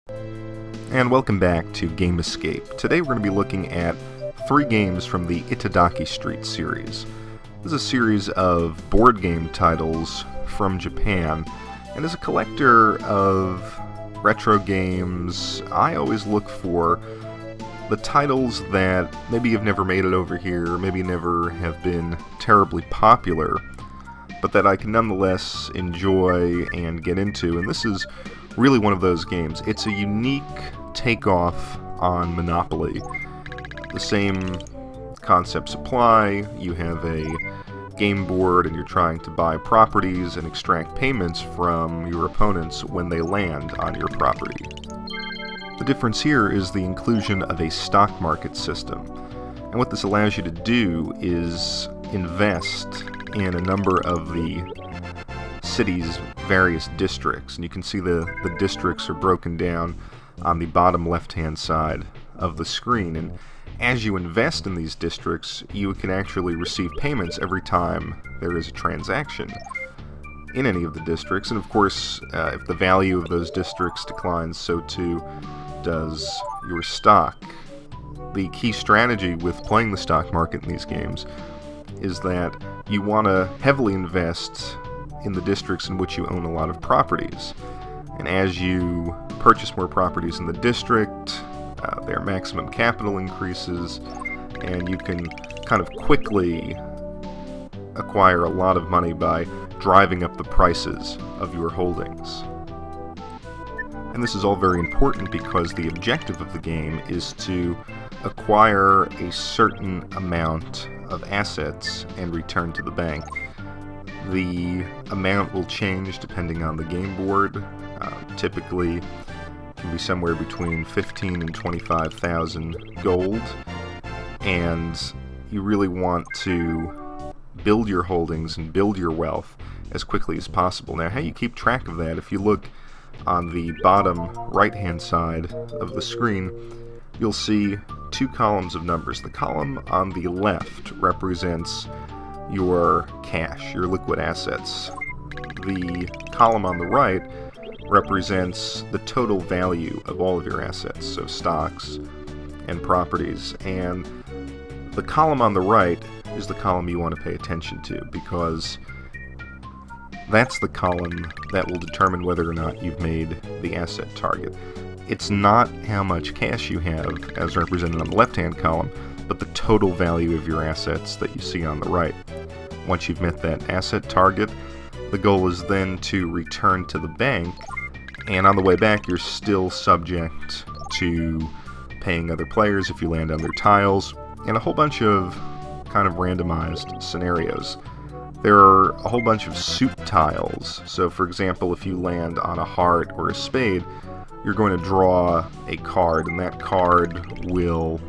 And welcome back to Game Escape. Today we're going to be looking at 3 games from the Itadaki Street series. This is a series of board game titles from Japan, and as a collector of retro games, I always look for the titles that maybe have never made it over here, maybe never have been terribly popular, but that I can nonetheless enjoy and get into, and this is really one of those games. It's a unique takeoff on Monopoly. The same concepts apply. You have a game board and you're trying to buy properties and extract payments from your opponents when they land on your property. The difference here is the inclusion of a stock market system. And what this allows you to do is invest in a number of the city's various districts, and you can see the districts are broken down on the bottom left-hand side of the screen, and as you invest in these districts, you can actually receive payments every time there is a transaction in any of the districts, and of course, if the value of those districts declines, so too does your stock. The key strategy with playing the stock market in these games is that you want to heavily invest in the districts in which you own a lot of properties. And as you purchase more properties in the district, their maximum capital increases, and you can kind of quickly acquire a lot of money by driving up the prices of your holdings. And this is all very important because the objective of the game is to acquire a certain amount of assets and return to the bank. The amount will change depending on the game board. Typically, can be somewhere between 15 and 25,000 gold, and you really want to build your holdings and build your wealth as quickly as possible. Now, how you keep track of that, if you look on the bottom right-hand side of the screen, you'll see 2 columns of numbers. The column on the left represents your cash, your liquid assets. The column on the right represents the total value of all of your assets, so stocks and properties. And the column on the right is the column you want to pay attention to, because that's the column that will determine whether or not you've made the asset target. It's not how much cash you have, as represented on the left-hand column, but the total value of your assets that you see on the right. Once you've met that asset target, the goal is then to return to the bank, and on the way back you're still subject to paying other players if you land on their tiles, and a whole bunch of kind of randomized scenarios. There are a whole bunch of suit tiles, so for example, if you land on a heart or a spade, you're going to draw a card, and that card will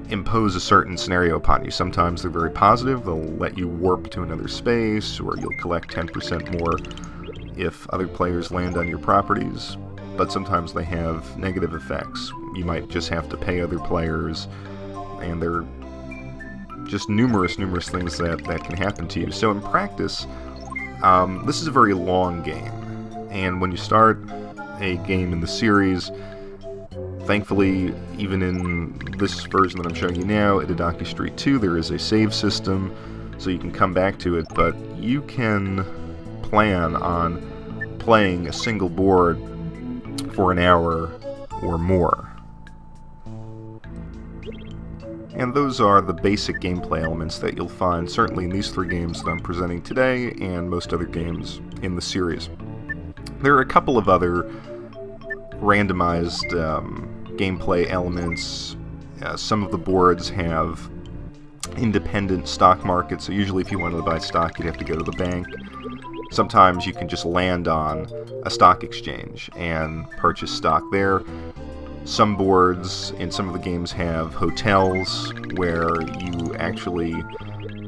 impose a certain scenario upon you. Sometimes they're very positive, they'll let you warp to another space, or you'll collect 10% more if other players land on your properties, but sometimes they have negative effects. You might just have to pay other players, and there are just numerous things that can happen to you. So in practice, this is a very long game, and when you start a game in the series, thankfully, even in this version that I'm showing you now, Itadaki Street 2, there is a save system, so you can come back to it, but you can plan on playing a single board for an hour or more. And those are the basic gameplay elements that you'll find certainly in these 3 games that I'm presenting today, and most other games in the series. There are a couple of other randomized gameplay elements. Some of the boards have independent stock markets, so usually if you wanted to buy stock, you'd have to go to the bank. Sometimes you can just land on a stock exchange and purchase stock there. Some boards in some of the games have hotels where you actually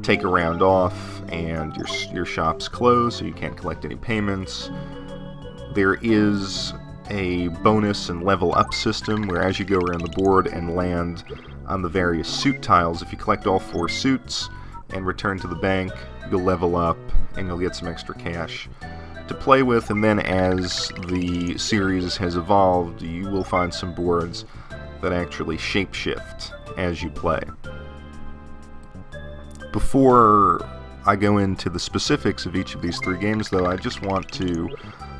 take a round off and your shop's closed, so you can't collect any payments. There is a bonus and level up system where as you go around the board and land on the various suit tiles, if you collect all 4 suits and return to the bank, you'll level up and you'll get some extra cash to play with, and then as the series has evolved, you will find some boards that actually shapeshift as you play. Before I go into the specifics of each of these three games, though, I just want to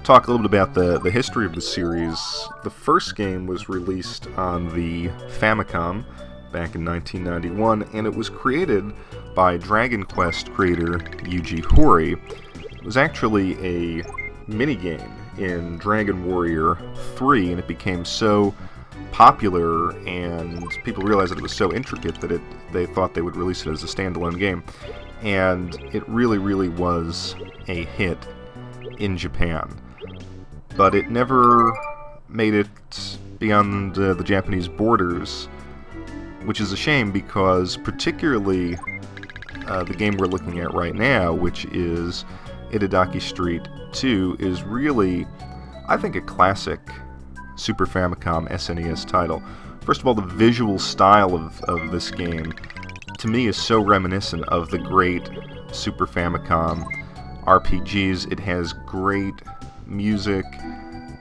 talk a little bit about the history of the series. The first game was released on the Famicom back in 1991, and it was created by Dragon Quest creator Yuji Horii. It was actually a minigame in Dragon Warrior 3, and it became so popular and people realized that it was so intricate that they thought they would release it as a standalone game. And it really was a hit in Japan. But it never made it beyond the Japanese borders, which is a shame, because particularly the game we're looking at right now, which is Itadaki Street 2, is really, I think, a classic Super Famicom SNES title. First of all, the visual style of this game, to me, is so reminiscent of the great Super Famicom RPGs. It has great music,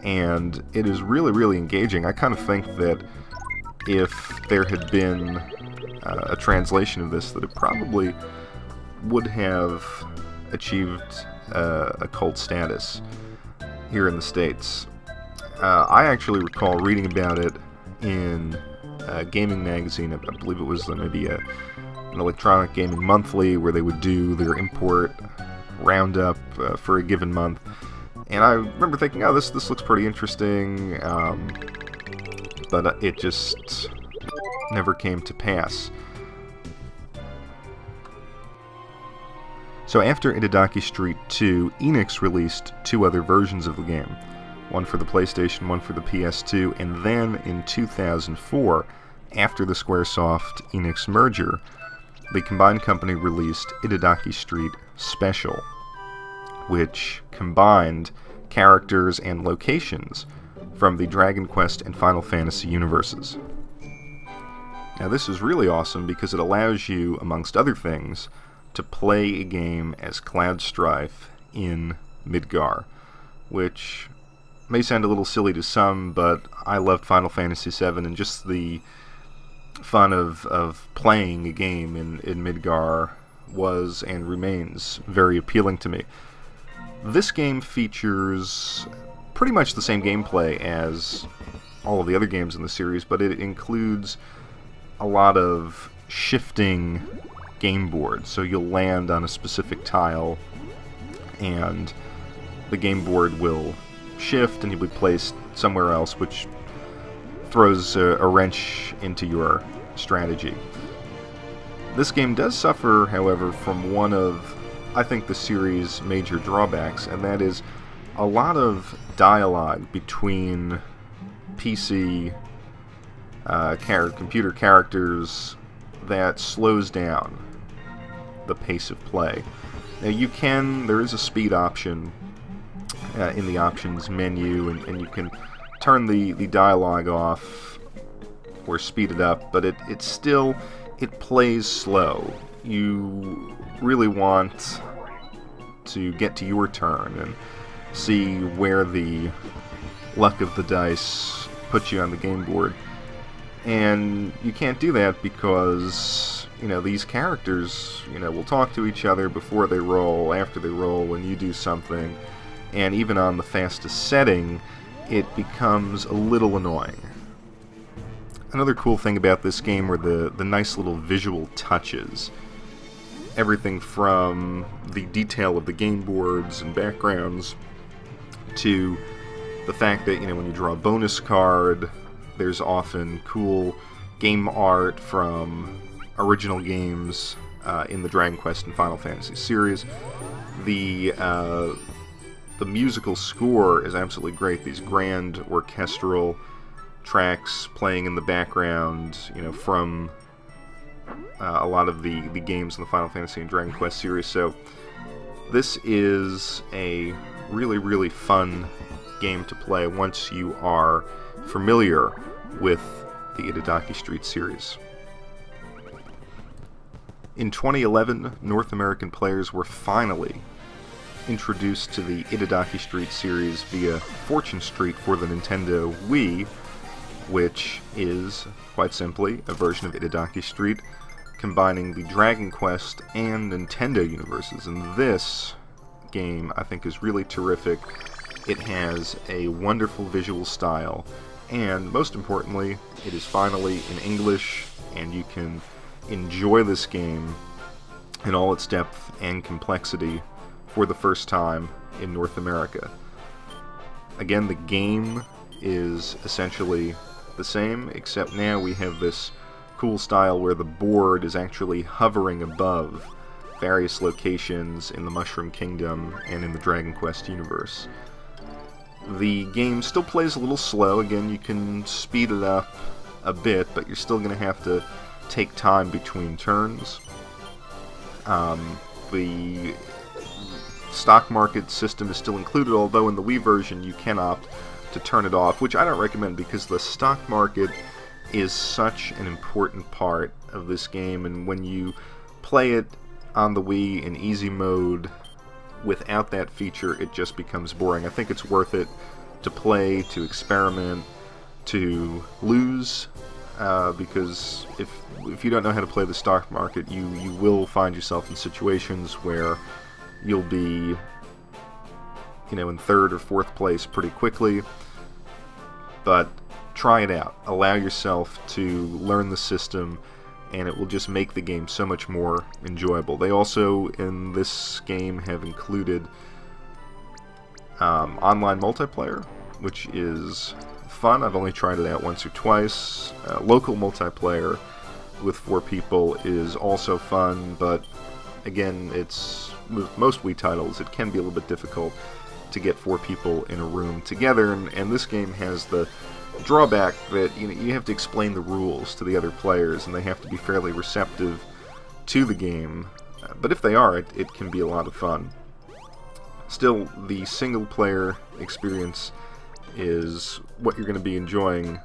and it is really engaging. I kind of think that if there had been a translation of this, that it probably would have achieved a cult status here in the States. I actually recall reading about it in a gaming magazine. I believe it was maybe an Electronic Gaming Monthly, where they would do their import roundup for a given month. And I remember thinking, oh, this looks pretty interesting, but it just never came to pass. So after Itadaki Street 2, Enix released two other versions of the game. One for the PlayStation, one for the PS2, and then in 2004, after the Squaresoft-Enix merger, the combined company released Itadaki Street Special, which combined characters and locations from the Dragon Quest and Final Fantasy universes. Now this is really awesome because it allows you, amongst other things, to play a game as Cloud Strife in Midgar, which may sound a little silly to some, but I loved Final Fantasy VII, and just the fun of playing a game in Midgar was and remains very appealing to me. This game features pretty much the same gameplay as all of the other games in the series, but it includes a lot of shifting game boards. So you'll land on a specific tile, and the game board will shift and you'll be placed somewhere else, which throws a wrench into your strategy. This game does suffer, however, from one of, I think, the series' major drawbacks, and that is a lot of dialogue between PC computer characters that slows down the pace of play. Now there is a speed option in the options menu, and you can turn the dialogue off or speed it up, but it plays slow. You really want to get to your turn and see where the luck of the dice puts you on the game board. And you can't do that because, these characters, will talk to each other before they roll, after they roll, when you do something. And even on the fastest setting, it becomes a little annoying. Another cool thing about this game were the nice little visual touches. Everything from the detail of the game boards and backgrounds to the fact that, when you draw a bonus card, there's often cool game art from original games in the Dragon Quest and Final Fantasy series. The musical score is absolutely great. These grand orchestral tracks playing in the background, from a lot of the games in the Final Fantasy and Dragon Quest series. So this is a really fun game to play once you are familiar with the Itadaki Street series. In 2011, North American players were finally introduced to the Itadaki Street series via Fortune Street for the Nintendo Wii, which is, quite simply, a version of Itadaki Street combining the Dragon Quest and Nintendo universes. And this game, I think, is really terrific. It has a wonderful visual style, and most importantly, it is finally in English, and you can enjoy this game in all its depth and complexity for the first time in North America. Again, the game is essentially the same, except now we have this cool style where the board is actually hovering above various locations in the Mushroom Kingdom and in the Dragon Quest universe. The game still plays a little slow. Again, you can speed it up a bit, but you're still going to have to take time between turns. The stock market system is still included, although in the Wii version you can opt to turn it off, which I don't recommend because the stock market is such an important part of this game, and when you play it on the Wii in easy mode without that feature, it just becomes boring. I think it's worth it to play, to experiment, to lose, because if you don't know how to play the stock market, you will find yourself in situations where you'll be, in third or fourth place pretty quickly. But try it out. Allow yourself to learn the system, and it will just make the game so much more enjoyable. They also, in this game, have included online multiplayer, which is fun. I've only tried it out once or twice. Local multiplayer with 4 people is also fun, but again, it's with most Wii titles, it can be a little bit difficult to get 4 people in a room together, and this game has the drawback that you have to explain the rules to the other players, and they have to be fairly receptive to the game. But if they are, it can be a lot of fun. Still, the single-player experience is what you're going to be enjoying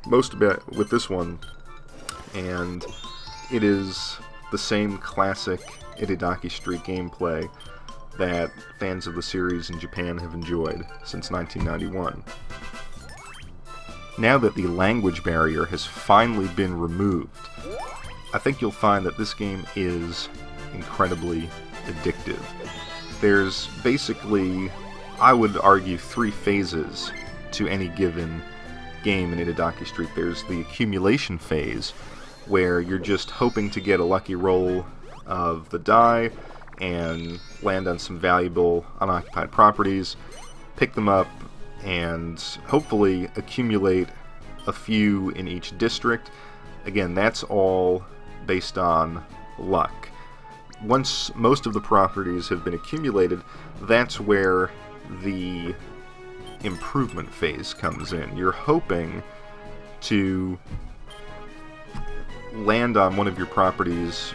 most about with this one, and it is the same classic Itadaki Street gameplay that fans of the series in Japan have enjoyed since 1991. Now that the language barrier has finally been removed, I think you'll find that this game is incredibly addictive. There's basically, I would argue, 3 phases to any given game in Itadaki Street. There's the accumulation phase, where you're just hoping to get a lucky roll of the die and land on some valuable unoccupied properties, pick them up, and hopefully accumulate a few in each district. Again, that's all based on luck. Once most of the properties have been accumulated, that's where the improvement phase comes in. You're hoping to land on one of your properties,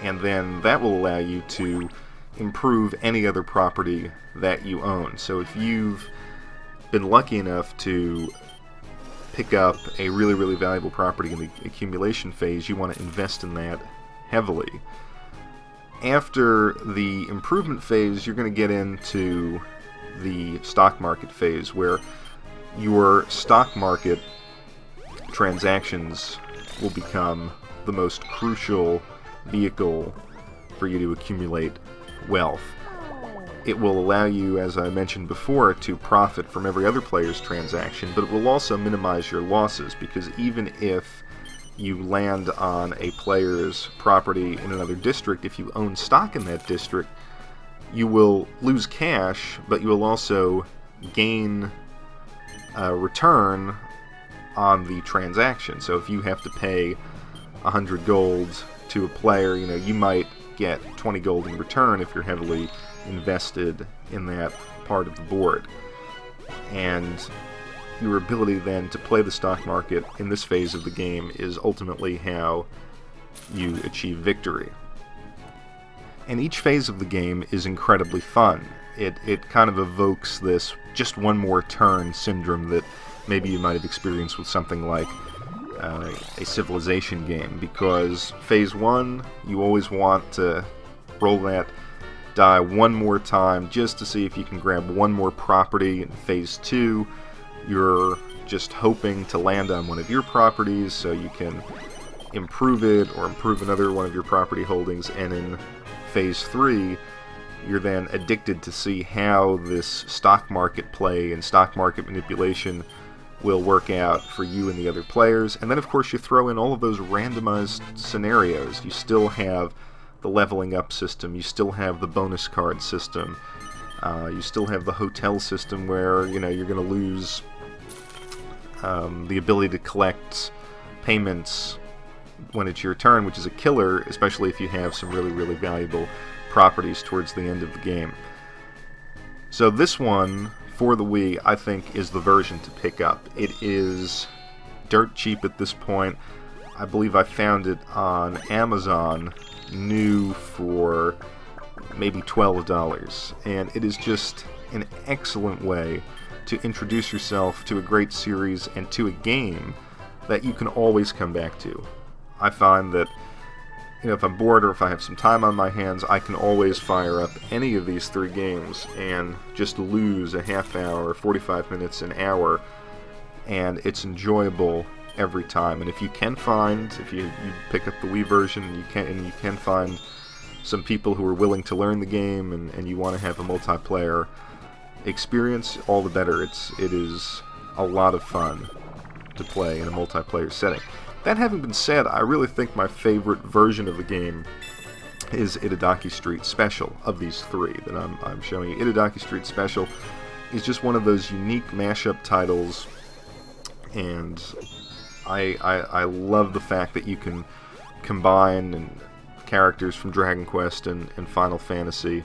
and then that will allow you to improve any other property that you own. So if you've been lucky enough to pick up a really, really valuable property in the accumulation phase, you want to invest in that heavily. After the improvement phase, you're going to get into the stock market phase, where your stock market transactions will become the most crucial vehicle for you to accumulate wealth. It will allow you, as I mentioned before, to profit from every other player's transaction, but it will also minimize your losses, because even if you land on a player's property in another district, if you own stock in that district, you will lose cash, but you will also gain a return on the transaction. So if you have to pay 100 gold to a player, you might get 20 gold in return if you're heavily invested in that part of the board. And your ability then to play the stock market in this phase of the game is ultimately how you achieve victory. And each phase of the game is incredibly fun. It kind of evokes this just one more turn syndrome that maybe you might have experienced with something like a Civilization game, because phase 1, you always want to roll that die one more time just to see if you can grab one more property. In Phase 2, you're just hoping to land on one of your properties so you can improve it or improve another one of your property holdings. And in Phase 3, you're then addicted to see how this stock market play and stock market manipulation will work out for you and the other players. And then of course you throw in all of those randomized scenarios. You still have the leveling up system, you still have the bonus card system, you still have the hotel system where, you know, you're going to lose the ability to collect payments when it's your turn, which is a killer, especially if you have some really, really valuable properties towards the end of the game. So this one, for the Wii, I think is the version to pick up. It is dirt cheap at this point. I believe I found it on Amazon new for maybe $12, and it is just an excellent way to introduce yourself to a great series and to a game that you can always come back to. I find that, you know, if I'm bored or if I have some time on my hands, I can always fire up any of these 3 games and just lose a half hour, 45 minutes, an hour, and it's enjoyable every time. And if you can find, if you pick up the Wii version, and you can find some people who are willing to learn the game, and you want to have a multiplayer experience, all the better. It is a lot of fun to play in a multiplayer setting. That having been said, I really think my favorite version of the game is Itadaki Street Special. Of these 3 that I'm showing you, Itadaki Street Special is just one of those unique mashup titles, and I love the fact that you can combine characters from Dragon Quest and Final Fantasy.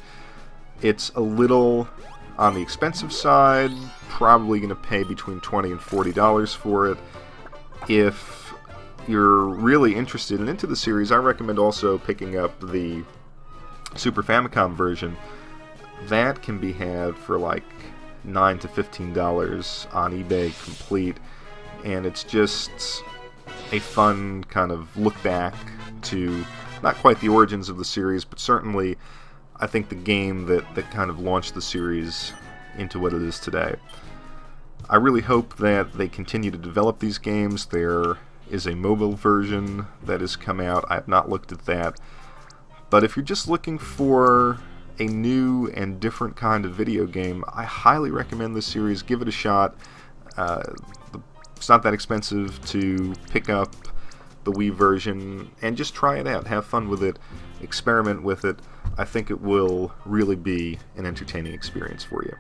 It's a little on the expensive side, probably going to pay between $20 and $40 for it. If you're really interested and into the series, I recommend also picking up the Super Famicom version. That can be had for like $9 to $15 on eBay complete, and it's just a fun kind of look back to not quite the origins of the series, but certainly I think the game that kind of launched the series into what it is today. I really hope that they continue to develop these games. There is a mobile version that has come out. I have not looked at that. But if you're just looking for a new and different kind of video game, I highly recommend this series. Give it a shot. It's not that expensive to pick up the Wii version and just try it out. Have fun with it. Experiment with it. I think it will really be an entertaining experience for you.